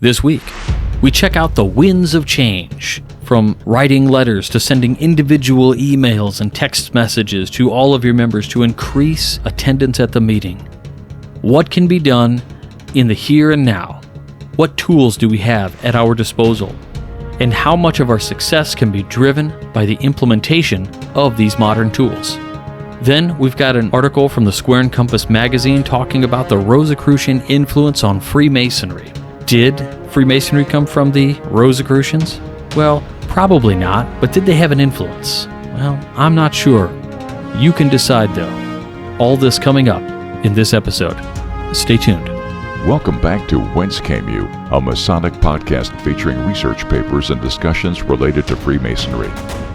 This week, we check out the winds of change, from writing letters to sending individual emails and text messages to all of your members to increase attendance at the meeting. What can be done in the here and now? What tools do we have at our disposal? And how much of our success can be driven by the implementation of these modern tools? Then we've got an article from the Square and Compass magazine talking about the Rosicrucian influence on Freemasonry. Did Freemasonry come from the Rosicrucians? Well, probably not, but did they have an influence? Well, I'm not sure. You can decide though. All this coming up in this episode. Stay tuned. Welcome back to Whence Came You, a Masonic podcast featuring research papers and discussions related to Freemasonry.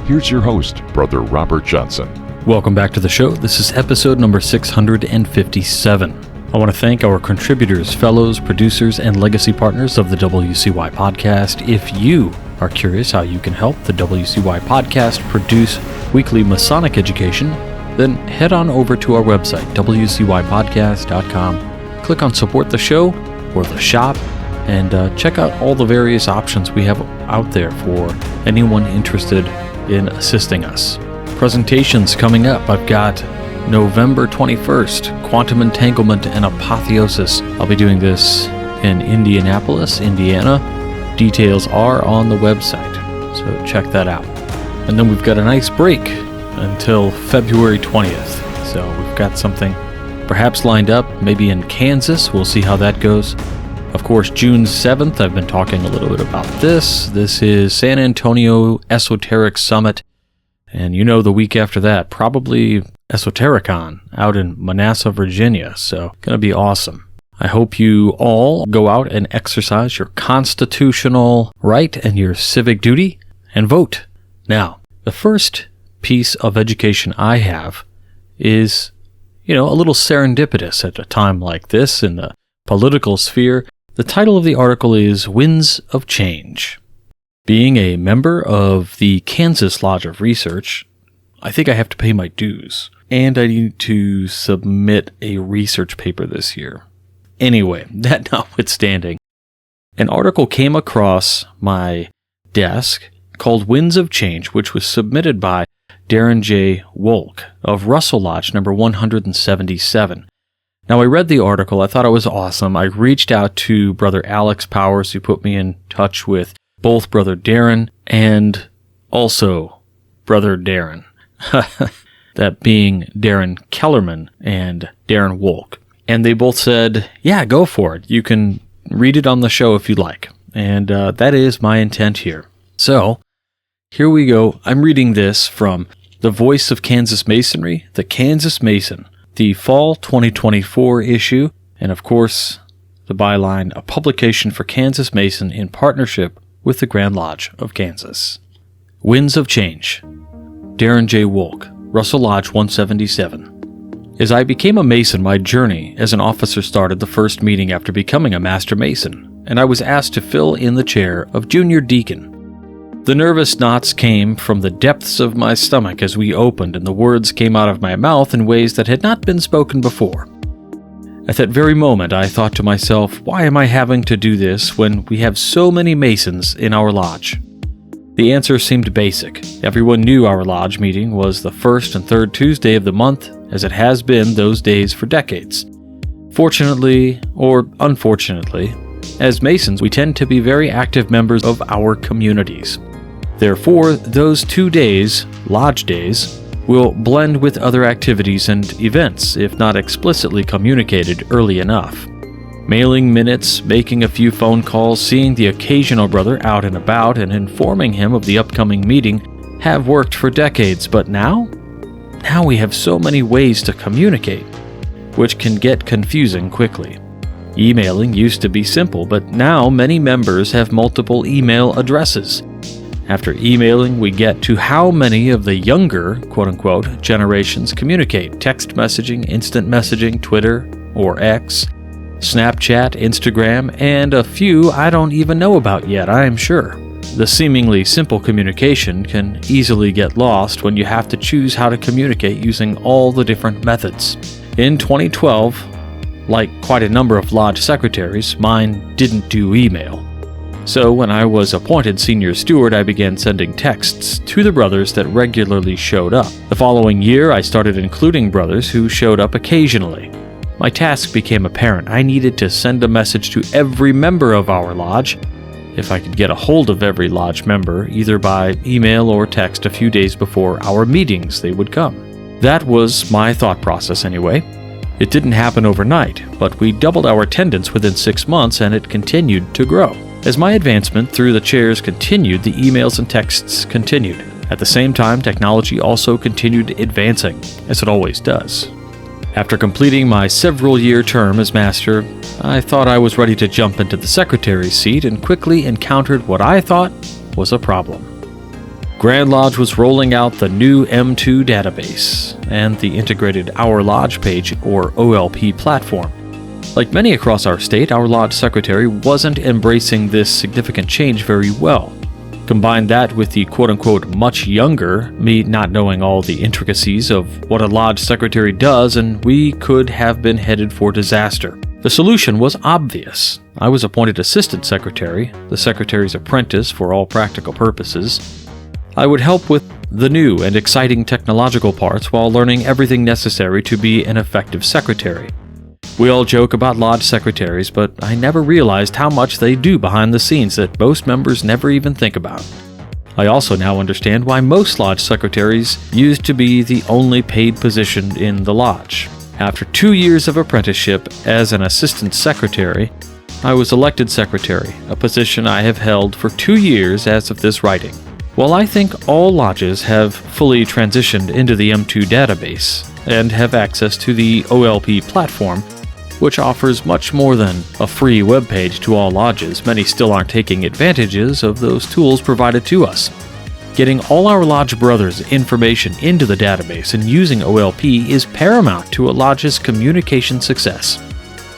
Here's your host, Brother Robert Johnson. Welcome back to the show. This is episode number 657. I want to thank our contributors, fellows, producers, and legacy partners of the WCY podcast. If you are curious how you can help the WCY podcast produce weekly Masonic education, then head on over to our website, wcypodcast.com. Click on Support the Show or the Shop, and check out all the various options we have out there for anyone interested in assisting us. Presentations coming up. I've got November 21st, Quantum Entanglement and Apotheosis. I'll be doing this in Indianapolis, Indiana. Details are on the website, so check that out. And then we've got a nice break until February 20th. So we've got something perhaps lined up, maybe in Kansas. We'll see how that goes. Of course, June 7th, I've been talking a little bit about this. This is San Antonio Esoteric Summit. And the week after that, probably Esotericon out in Manassas, Virginia. So, gonna be awesome. I hope you all go out and exercise your constitutional right and your civic duty and vote. Now, the first piece of education I have is, a little serendipitous at a time like this in the political sphere. The title of the article is Winds of Change. Being a member of the Kansas Lodge of Research, I think I have to pay my dues, and I need to submit a research paper this year. Anyway, that notwithstanding, an article came across my desk called Winds of Change, which was submitted by Darren J. Wolk of Russell Lodge number 177. Now, I read the article. I thought it was awesome. I reached out to Brother Alex Powers, who put me in touch with both Brother Darren and also Brother Darren. That being Darren Kellerman and Darren Wolk. And they both said, yeah, go for it. You can read it on the show if you'd like. And that is my intent here. So, here we go. I'm reading this from The Voice of Kansas Masonry, the Kansas Mason, the Fall 2024 issue, and of course, the byline, a publication for Kansas Mason in partnership with the Grand Lodge of Kansas. Winds of Change. Darren J. Wolk, Russell Lodge 177. As I became a Mason, my journey as an officer started the first meeting after becoming a Master Mason, and I was asked to fill in the chair of Junior Deacon. The nervous knots came from the depths of my stomach as we opened, and the words came out of my mouth in ways that had not been spoken before. At that very moment, I thought to myself, why am I having to do this when we have so many Masons in our lodge? The answer seemed basic. Everyone knew our lodge meeting was the first and third Tuesday of the month, as it has been those days for decades. Fortunately, or unfortunately, as Masons, we tend to be very active members of our communities. Therefore, those 2 days, lodge days, will blend with other activities and events, if not explicitly communicated early enough. Mailing minutes, making a few phone calls, seeing the occasional brother out and about, and informing him of the upcoming meeting have worked for decades, but now we have so many ways to communicate, which can get confusing quickly. Emailing used to be simple, but now many members have multiple email addresses. After emailing, we get to how many of the younger, quote-unquote, generations communicate. Text messaging, instant messaging, Twitter or X, Snapchat, Instagram, and a few I don't even know about yet, I'm sure. The seemingly simple communication can easily get lost when you have to choose how to communicate using all the different methods. In 2012, like quite a number of lodge secretaries, mine didn't do email. So when I was appointed senior steward, I began sending texts to the brothers that regularly showed up. The following year, I started including brothers who showed up occasionally. My task became apparent. I needed to send a message to every member of our lodge. If I could get a hold of every lodge member, either by email or text a few days before our meetings, they would come. That was my thought process anyway. It didn't happen overnight, but we doubled our attendance within 6 months and it continued to grow. As my advancement through the chairs continued, the emails and texts continued. At the same time, technology also continued advancing, as it always does. After completing my several-year term as master, I thought I was ready to jump into the secretary's seat and quickly encountered what I thought was a problem. Grand Lodge was rolling out the new M2 database and the integrated Our Lodge page, or OLP platform. Like many across our state, our lodge secretary wasn't embracing this significant change very well. Combine that with the quote-unquote much younger me not knowing all the intricacies of what a lodge secretary does, and we could have been headed for disaster. The solution was obvious. I was appointed assistant secretary, the secretary's apprentice for all practical purposes. I would help with the new and exciting technological parts while learning everything necessary to be an effective secretary. We all joke about lodge secretaries, but I never realized how much they do behind the scenes that most members never even think about. I also now understand why most lodge secretaries used to be the only paid position in the lodge. After 2 years of apprenticeship as an assistant secretary, I was elected secretary, a position I have held for 2 years as of this writing. While I think all lodges have fully transitioned into the M2 database and have access to the OLP platform, which offers much more than a free webpage to all lodges, many still aren't taking advantages of those tools provided to us. Getting all our lodge brothers' information into the database and using OLP is paramount to a lodge's communication success.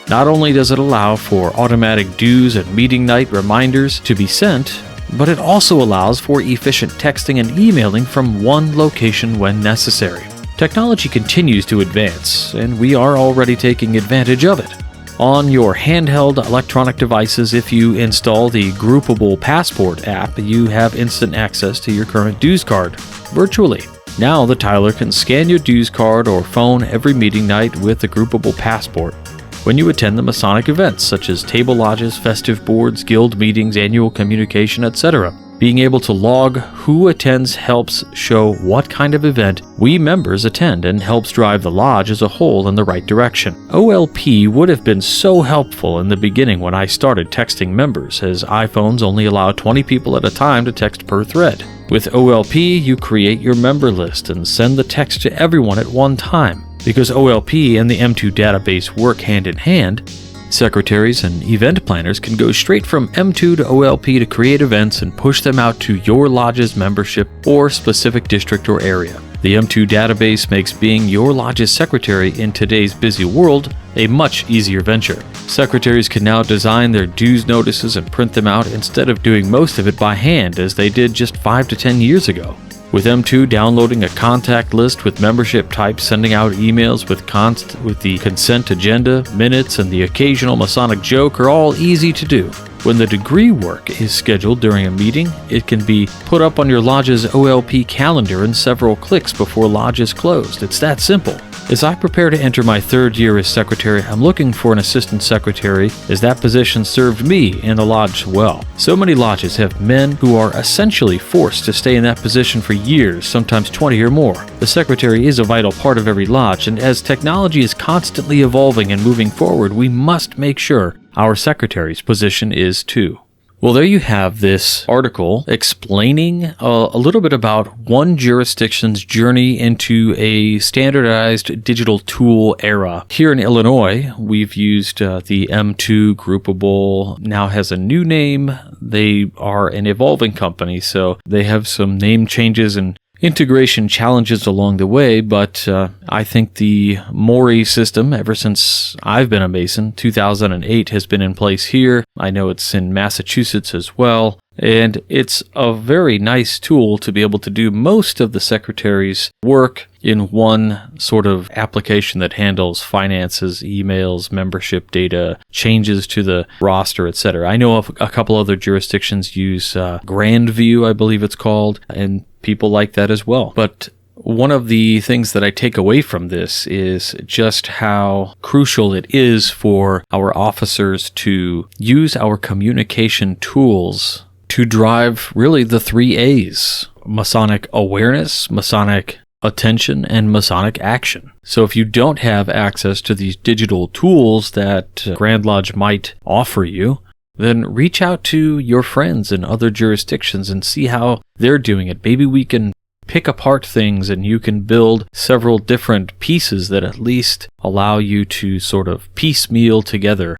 Not only does it allow for automatic dues and meeting night reminders to be sent, but it also allows for efficient texting and emailing from one location when necessary. Technology continues to advance, and we are already taking advantage of it. On your handheld electronic devices, if you install the Groupable Passport app, you have instant access to your current dues card, virtually. Now the Tyler can scan your dues card or phone every meeting night with the Groupable Passport when you attend the Masonic events such as table lodges, festive boards, guild meetings, annual communication, etc. Being able to log who attends helps show what kind of event we members attend and helps drive the lodge as a whole in the right direction. OLP would have been so helpful in the beginning when I started texting members, as iPhones only allow 20 people at a time to text per thread. With OLP, you create your member list and send the text to everyone at one time. Because OLP and the M2 database work hand in hand, secretaries and event planners can go straight from M2 to OLP to create events and push them out to your lodge's membership or specific district or area. The M2 database makes being your lodge's secretary in today's busy world a much easier venture. Secretaries can now design their dues notices and print them out instead of doing most of it by hand as they did just 5 to 10 years ago. With M2 downloading a contact list with membership types, sending out emails with the consent agenda, minutes, and the occasional Masonic joke are all easy to do. When the degree work is scheduled during a meeting, it can be put up on your lodge's OLP calendar in several clicks before lodge is closed. It's that simple. As I prepare to enter my 3rd year as secretary, I'm looking for an assistant secretary, as that position served me in the lodge well. So many lodges have men who are essentially forced to stay in that position for years, sometimes 20 or more. The secretary is a vital part of every lodge, and as technology is constantly evolving and moving forward, we must make sure our secretary's position is too. Well, there you have this article explaining a little bit about one jurisdiction's journey into a standardized digital tool era. Here in Illinois, we've used the M2 Groupable, now has a new name. They are an evolving company, so they have some name changes and integration challenges along the way, but I think the Mori system, ever since I've been a Mason, 2008, has been in place here. I know it's in Massachusetts as well, and it's a very nice tool to be able to do most of the secretary's work in one sort of application that handles finances, emails, membership data, changes to the roster, etc. I know of a couple other jurisdictions use Grandview, I believe it's called, and people like that as well. But one of the things that I take away from this is just how crucial it is for our officers to use our communication tools to drive really the 3 A's: Masonic awareness, Masonic attention, and Masonic action. So if you don't have access to these digital tools that Grand Lodge might offer you, then reach out to your friends in other jurisdictions and see how they're doing it. Maybe we can pick apart things and you can build several different pieces that at least allow you to sort of piecemeal together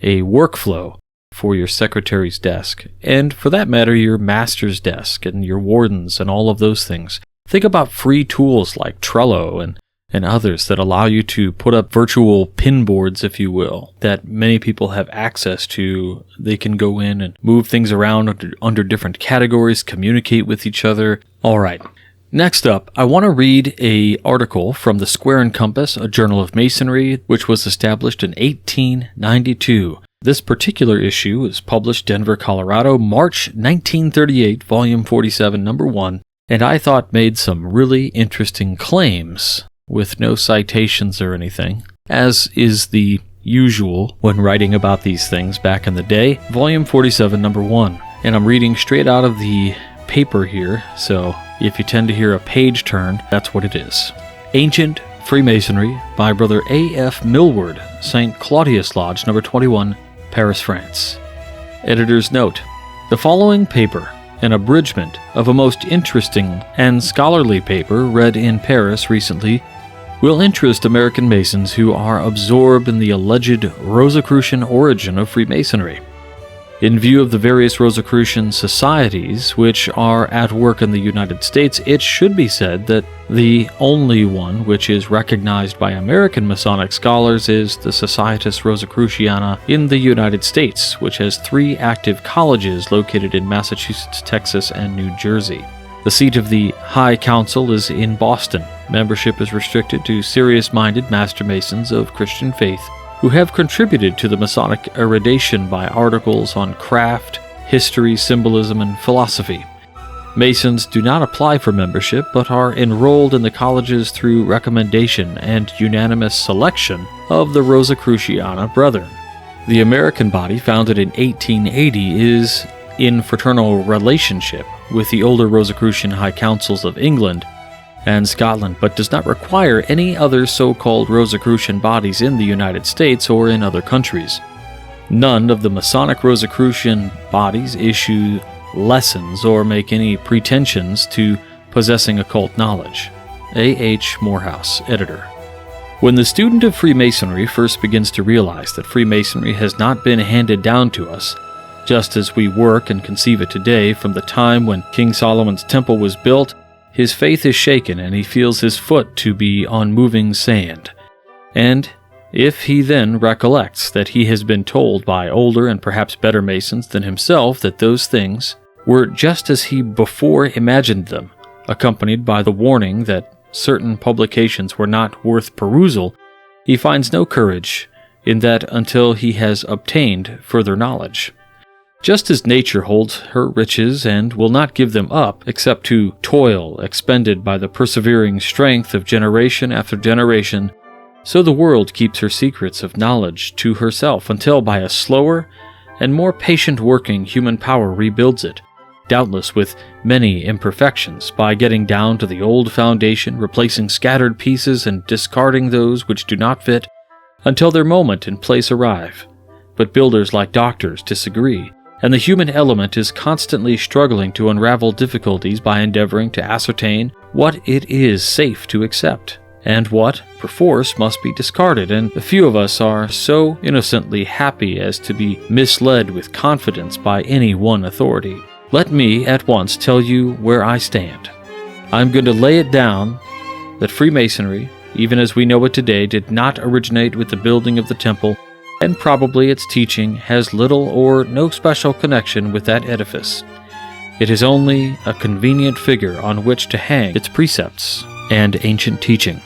a workflow for your secretary's desk, and for that matter, your master's desk and your wardens and all of those things. Think about free tools like Trello and others that allow you to put up virtual pin boards, if you will, that many people have access to. They can go in and move things around under different categories, communicate with each other. All right. Next up, I want to read an article from the Square and Compass, a journal of Masonry, which was established in 1892. This particular issue is published Denver, Colorado, March 1938, volume 47, number 1, and I thought made some really interesting claims with no citations or anything, as is the usual when writing about these things back in the day. Volume 47, number 1. And I'm reading straight out of the paper here, so if you tend to hear a page turn, that's what it is. Ancient Freemasonry by Brother A.F. Millward, St. Claudius Lodge, number 21, Paris, France. Editor's note: the following paper, an abridgment of a most interesting and scholarly paper read in Paris recently, will interest American Masons who are absorbed in the alleged Rosicrucian origin of Freemasonry. In view of the various Rosicrucian societies which are at work in the United States, it should be said that the only one which is recognized by American Masonic scholars is the Societas Rosicruciana in the United States, which has 3 active colleges located in Massachusetts, Texas, and New Jersey. The seat of the High Council is in Boston. Membership is restricted to serious-minded Master Masons of Christian faith who have contributed to the Masonic erudition by articles on craft, history, symbolism, and philosophy. Masons do not apply for membership, but are enrolled in the colleges through recommendation and unanimous selection of the Rosicruciana Brethren. The American body, founded in 1880, is in fraternal relationship with the older Rosicrucian High Councils of England and Scotland, but does not require any other so-called Rosicrucian bodies in the United States or in other countries. None of the Masonic Rosicrucian bodies issue lessons or make any pretensions to possessing occult knowledge. A.H. Morehouse, editor. When the student of Freemasonry first begins to realize that Freemasonry has not been handed down to us, just as we work and conceive it today from the time when King Solomon's temple was built, his faith is shaken and he feels his foot to be on moving sand. And if he then recollects that he has been told by older and perhaps better Masons than himself that those things were just as he before imagined them, accompanied by the warning that certain publications were not worth perusal, he finds no courage in that until he has obtained further knowledge. Just as nature holds her riches and will not give them up except to toil expended by the persevering strength of generation after generation, so the world keeps her secrets of knowledge to herself until by a slower and more patient working human power rebuilds it, doubtless with many imperfections, by getting down to the old foundation, replacing scattered pieces and discarding those which do not fit until their moment and place arrive. But builders, like doctors, disagree, and the human element is constantly struggling to unravel difficulties by endeavoring to ascertain what it is safe to accept, and what, perforce, must be discarded, and a few of us are so innocently happy as to be misled with confidence by any one authority. Let me at once tell you where I stand. I'm going to lay it down that Freemasonry, even as we know it today, did not originate with the building of the temple, and probably its teaching has little or no special connection with that edifice. It is only a convenient figure on which to hang its precepts and ancient teaching.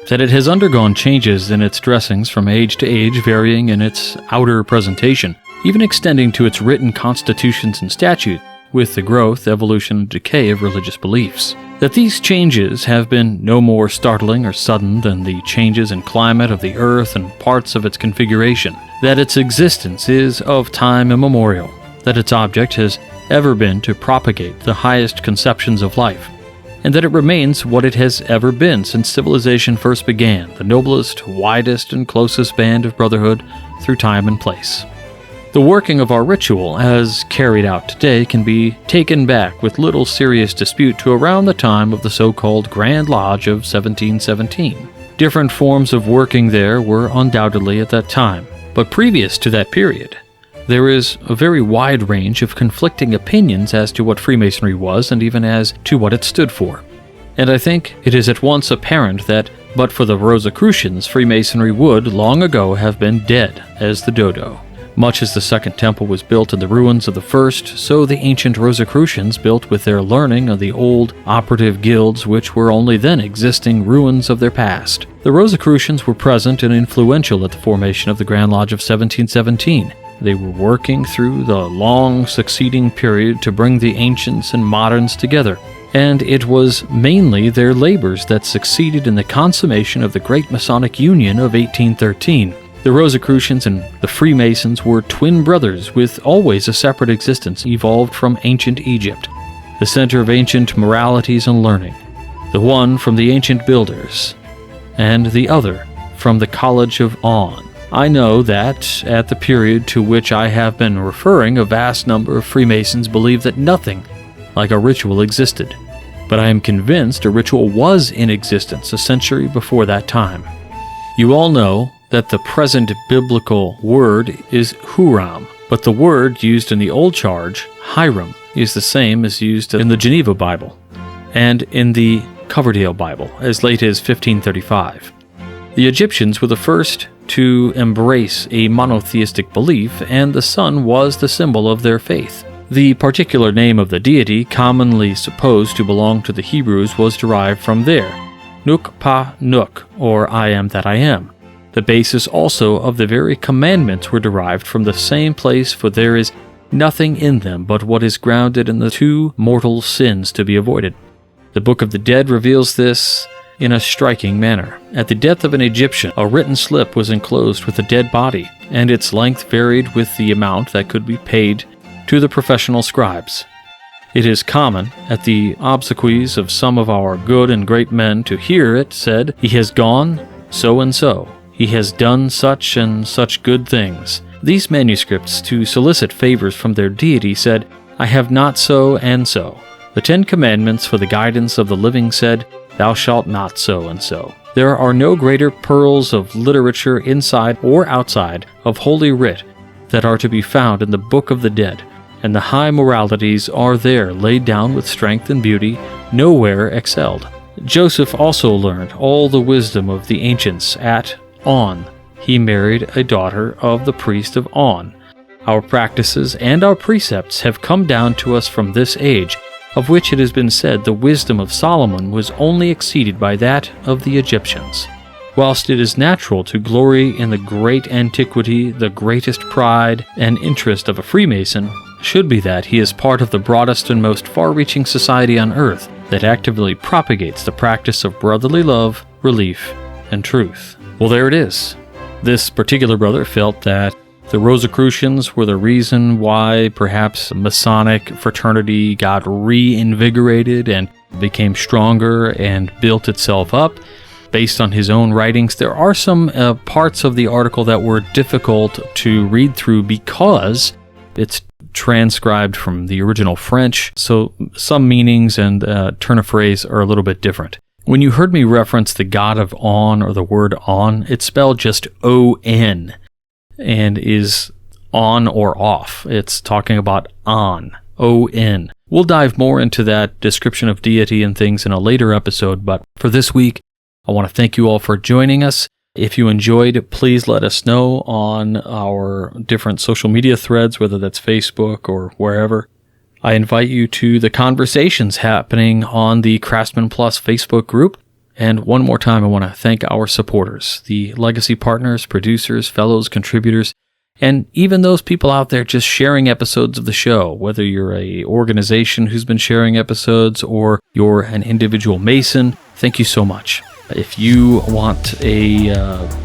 That it has undergone changes in its dressings from age to age, varying in its outer presentation, even extending to its written constitutions and statutes, with the growth, evolution, and decay of religious beliefs. That these changes have been no more startling or sudden than the changes in climate of the earth and parts of its configuration. That its existence is of time immemorial. That its object has ever been to propagate the highest conceptions of life. And that it remains what it has ever been since civilization first began, the noblest, widest, and closest band of brotherhood through time and place. The working of our ritual, as carried out today, can be taken back with little serious dispute to around the time of the so-called Grand Lodge of 1717. Different forms of working there were undoubtedly at that time, but previous to that period, there is a very wide range of conflicting opinions as to what Freemasonry was and even as to what it stood for. And I think it is at once apparent that, but for the Rosicrucians, Freemasonry would long ago have been dead as the dodo. Much as the Second Temple was built in the ruins of the first, so the ancient Rosicrucians built with their learning of the old operative guilds which were only then existing ruins of their past. The Rosicrucians were present and influential at the formation of the Grand Lodge of 1717. They were working through the long succeeding period to bring the ancients and moderns together, and it was mainly their labors that succeeded in the consummation of the Great Masonic Union of 1813. The Rosicrucians and the Freemasons were twin brothers with always a separate existence, evolved from ancient Egypt, the center of ancient moralities and learning, the one from the ancient builders, and the other from the College of On. I know that, at the period to which I have been referring, a vast number of Freemasons believed that nothing like a ritual existed, but I am convinced a ritual was in existence a century before that time. You all know that the present biblical word is Huram, but the word used in the Old Charge, Hiram, is the same as used in the Geneva Bible and in the Coverdale Bible as late as 1535. The Egyptians were the first to embrace a monotheistic belief, and the sun was the symbol of their faith. The particular name of the deity, commonly supposed to belong to the Hebrews, was derived from there, Nuk Pa Nuk, or I am that I am. The basis also of the very commandments were derived from the same place, for there is nothing in them but what is grounded in the two mortal sins to be avoided. The Book of the Dead reveals this in a striking manner. At the death of an Egyptian, a written slip was enclosed with a dead body, and its length varied with the amount that could be paid to the professional scribes. It is common at the obsequies of some of our good and great men to hear it said, "He has gone so and so. He has done such and such good things." These manuscripts, to solicit favors from their deity, said, "I have not so and so." The 10 Commandments for the guidance of the living said, "Thou shalt not so and so." There are no greater pearls of literature inside or outside of Holy Writ that are to be found in the Book of the Dead, and the high moralities are there laid down with strength and beauty, nowhere excelled. Joseph also learned all the wisdom of the ancients at On. He married a daughter of the priest of On. Our practices and our precepts have come down to us from this age, of which it has been said the wisdom of Solomon was only exceeded by that of the Egyptians. Whilst it is natural to glory in the great antiquity, the greatest pride and interest of a Freemason should be that he is part of the broadest and most far-reaching society on earth that actively propagates the practice of brotherly love, relief, and truth. Well, there it is. This particular brother felt that the Rosicrucians were the reason why perhaps Masonic fraternity got reinvigorated and became stronger and built itself up. Based on his own writings, there are some parts of the article that were difficult to read through because it's transcribed from the original French, so some meanings and turn of phrase are a little bit different. When you heard me reference the god of On, or the word On, it's spelled just O-N and is on or off. It's talking about On. We'll dive more into that description of deity and things in a later episode, but for this week, I want to thank you all for joining us. If you enjoyed, please let us know on our different social media threads, whether that's Facebook or wherever. I invite you to the conversations happening on the Craftsman Plus Facebook group. And one more time, I want to thank our supporters, the legacy partners, producers, fellows, contributors, and even those people out there just sharing episodes of the show, whether you're an organization who's been sharing episodes or you're an individual Mason. Thank you so much. If you want a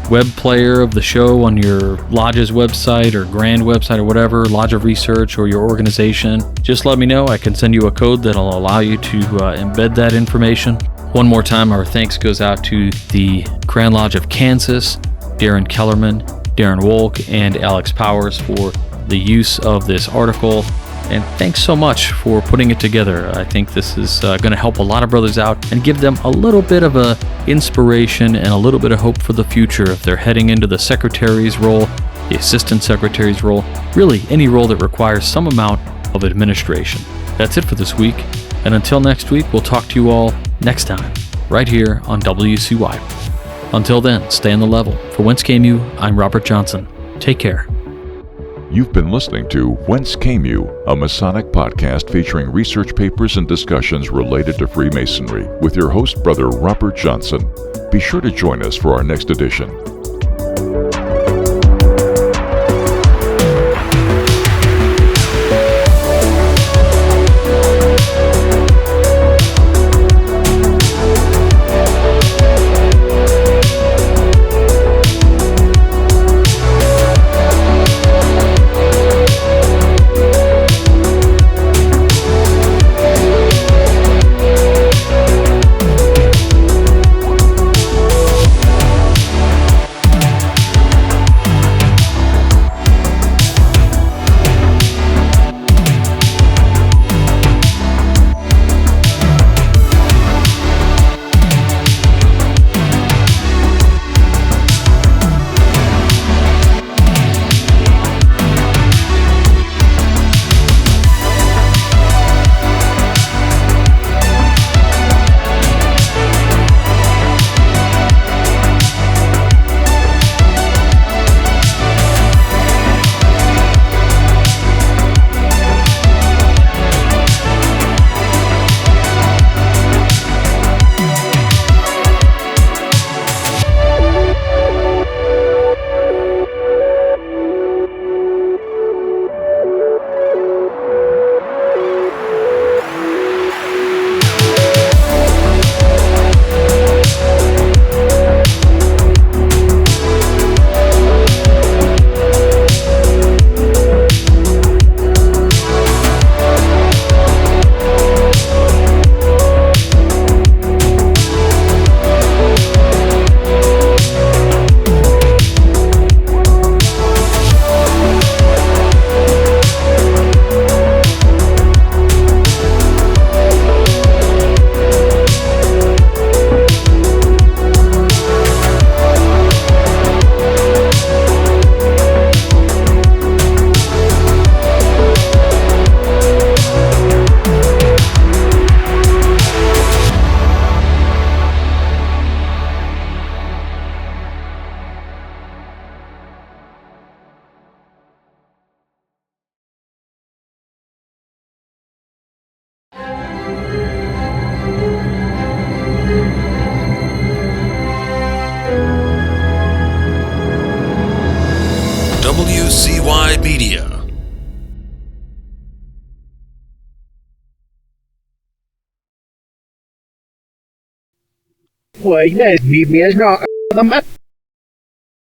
web player of the show on your lodge's website or grand website or whatever, Lodge of Research or your organization, just let me know. I can send you a code that'll allow you to embed that information. One more time, our thanks goes out to the Crown Lodge of Kansas, Darren Kellerman, Darren Wolk, and Alex Powers for the use of this article. And thanks so much for putting it together. I think this is going to help a lot of brothers out and give them a little bit of a inspiration and a little bit of hope for the future if they're heading into the secretary's role, the assistant secretary's role, really any role that requires some amount of administration. That's it for this week. And until next week, we'll talk to you all next time, right here on WCY. Until then, stay on the level. For Whence Came You, I'm Robert Johnson. Take care. You've been listening to Whence Came You, a Masonic podcast featuring research papers and discussions related to Freemasonry with your host, Brother Robert Johnson. Be sure to join us for our next edition. WCY Media. Oi, det blir mer snart.